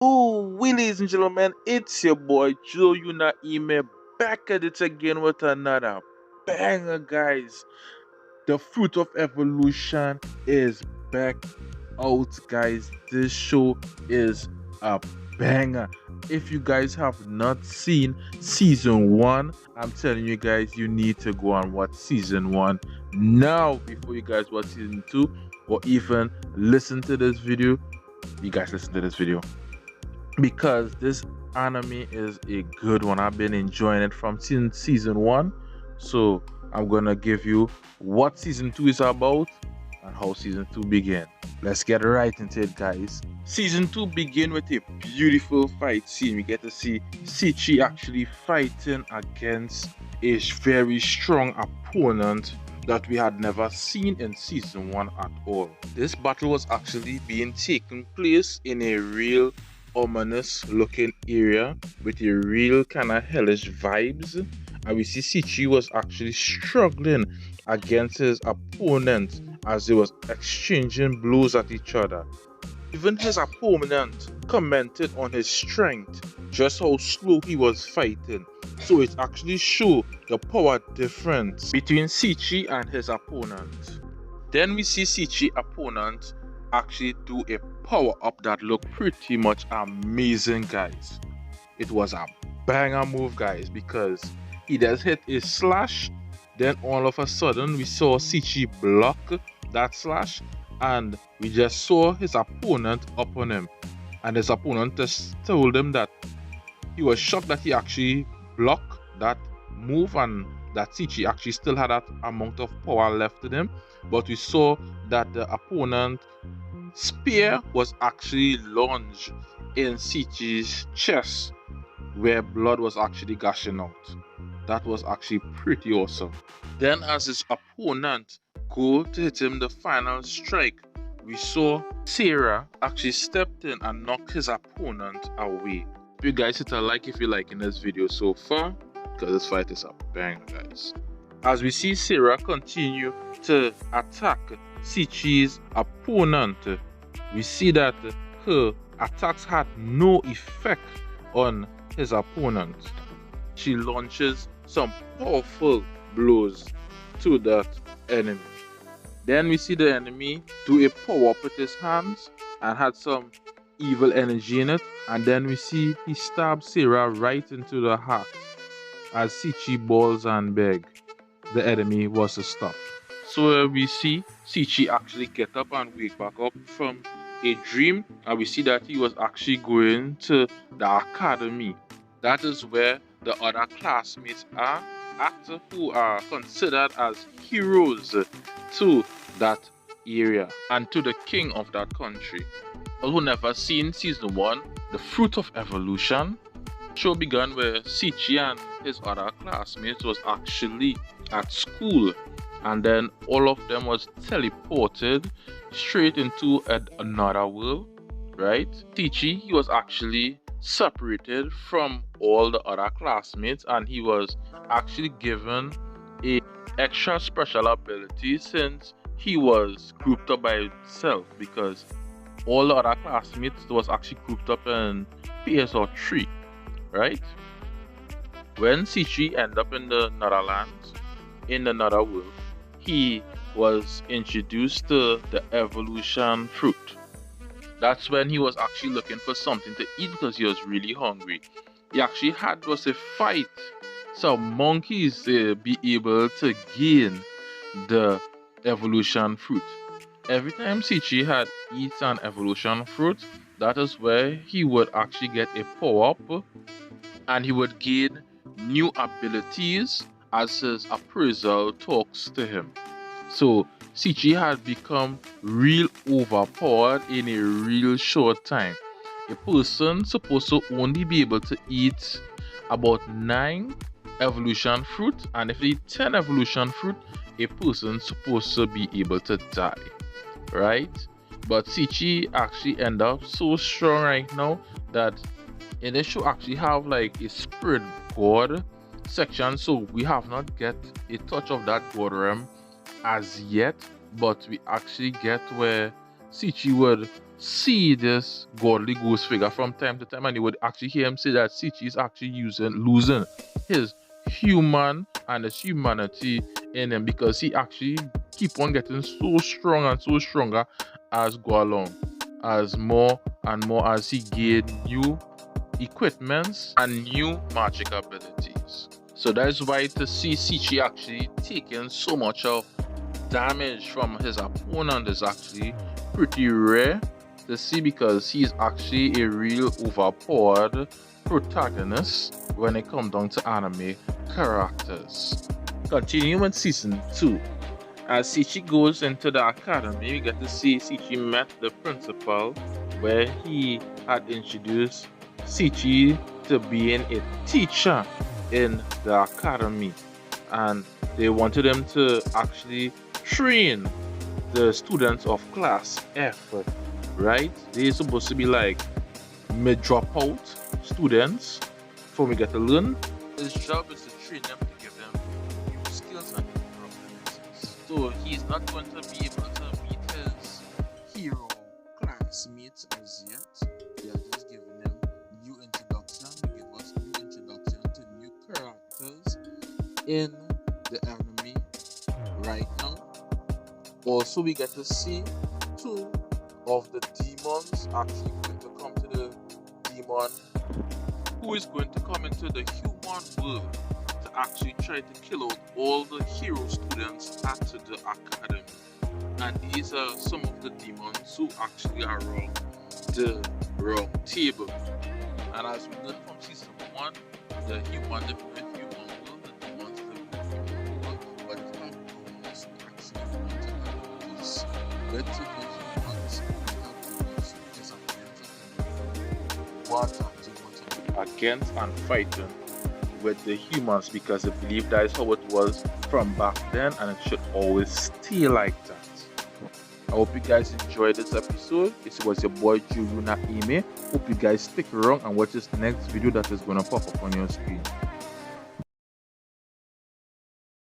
Oh, ladies and gentlemen, it's your boy Joe Yunaime back at it again with another banger, guys. The fruit of evolution is back out, guys. This show is a banger. If you guys have not seen season one, I'm telling you guys, you need to go and watch season one now before you guys watch season two, or even listen to this video. You guys listen to this video because this anime is a good one. I've been enjoying it from since season one. So I'm gonna give you what season two is about and how season two began. Let's get right into it, guys. Season two begin with a beautiful fight scene. We get to see Seiichi actually fighting against a very strong opponent that we had never seen in season one at all. This battle was actually being taken place in a real ominous looking area with a real kind of hellish vibes, and we see Seiichi was actually struggling against his opponent as they was exchanging blows at each other. Even his opponent commented on his strength, just how slow he was fighting. So it actually showed the power difference between Seiichi and his opponent. Then we see Seiichi opponent actually do a power up that looked pretty much amazing, guys. It was a banger move, guys, because he just hit a slash, then all of a sudden we saw Seiichi block that slash, and we just saw his opponent up on him, and his opponent just told him that he was shocked that he actually blocked that move and that Seiichi actually still had that amount of power left in him. But we saw that the opponent spear was actually launched in Seiichi's chest, where blood was actually gushing out. That was actually pretty awesome. Then as his opponent go to hit him the final strike, we saw Saria actually stepped in and knocked his opponent away. If you guys hit a like if you're liking this video so far, because this fight is a bang, guys. As we see Saria continue to attack Seiichi's opponent, we see that her attacks had no effect on his opponent. She launches some powerful blows to that enemy. Then we see the enemy do a power up with his hands and had some evil energy in it. And then we see he stabs Saria right into the heart as Seiichi balls and beg the enemy was to stop. So we see Seiichi actually get up and wake back up from a dream, and we see that he was actually going to the academy. That is where the other classmates are at, who are considered as heroes to that area and to the king of that country. All who never seen season one, the fruit of evolution, show began where Seiichi and his other classmates was actually at school, and then all of them was teleported straight into another world, right? Seiichi, he was actually separated from all the other classmates, and he was actually given a extra special ability since he was grouped up by himself, because all the other classmates was actually grouped up in pairs of 3, right? When Seiichi ended up in the Netherlands, in another world, he was introduced to the evolution fruit. That's when he was actually looking for something to eat because he was really hungry. He actually had to fight some monkeys to be able to gain the evolution fruit. Every time Seiichi had eats an evolution fruit, that is where he would actually get a power up and he would gain new abilities as his appraisal talks to him. So Seiichi had become real overpowered in a real short time. A person supposed to only be able to eat about 9 evolution fruit, and if they eat 10 evolution fruit, a person supposed to be able to die, right? But Seiichi actually end up so strong right now that in this show actually have like a spirit god section, so we have not get a touch of that god realm as yet, but we actually get where Seiichi would see this godly ghost figure from time to time, and he would actually hear him say that Seiichi is actually losing his human and his humanity in him, because he actually keep on getting so strong and so stronger as go along, as more and more as he gain new equipments and new magic abilities. So that is why to see Seiichi actually taking so much of damage from his opponent is actually pretty rare to see, because he's actually a real overpowered protagonist when it comes down to anime characters. Continuing with season 2. As Seiichi goes into the academy, we get to see Seiichi met the principal, where he had introduced Seiichi to being a teacher in the academy, and they wanted him to actually train the students of class F, right? They're supposed to be like mid-dropout students. For me get to learn, his job is to train them, to give them new skills and new abilities. So he's not going to be able to meet his hero classmates as yet. They are just giving them new introduction. They give us new introduction to new characters in the anime right now. Also, we get to see 2 of the demons actually going to come to the demon who is going to come into the human world to actually try to kill out all the hero students at the academy. And these are some of the demons who actually are around the round table. And as we learned from season 1, the human live in the human world, the demons live in the human world, but it's not demons who actually want to have peace with the humans. We have demons who is against what against and fighting with the humans, because I believe that is how it was from back then, and it should always stay like that. I hope you guys enjoyed this episode. This was your boy Juruna Ime. Hope you guys stick around and watch this next video that is going to pop up on your screen.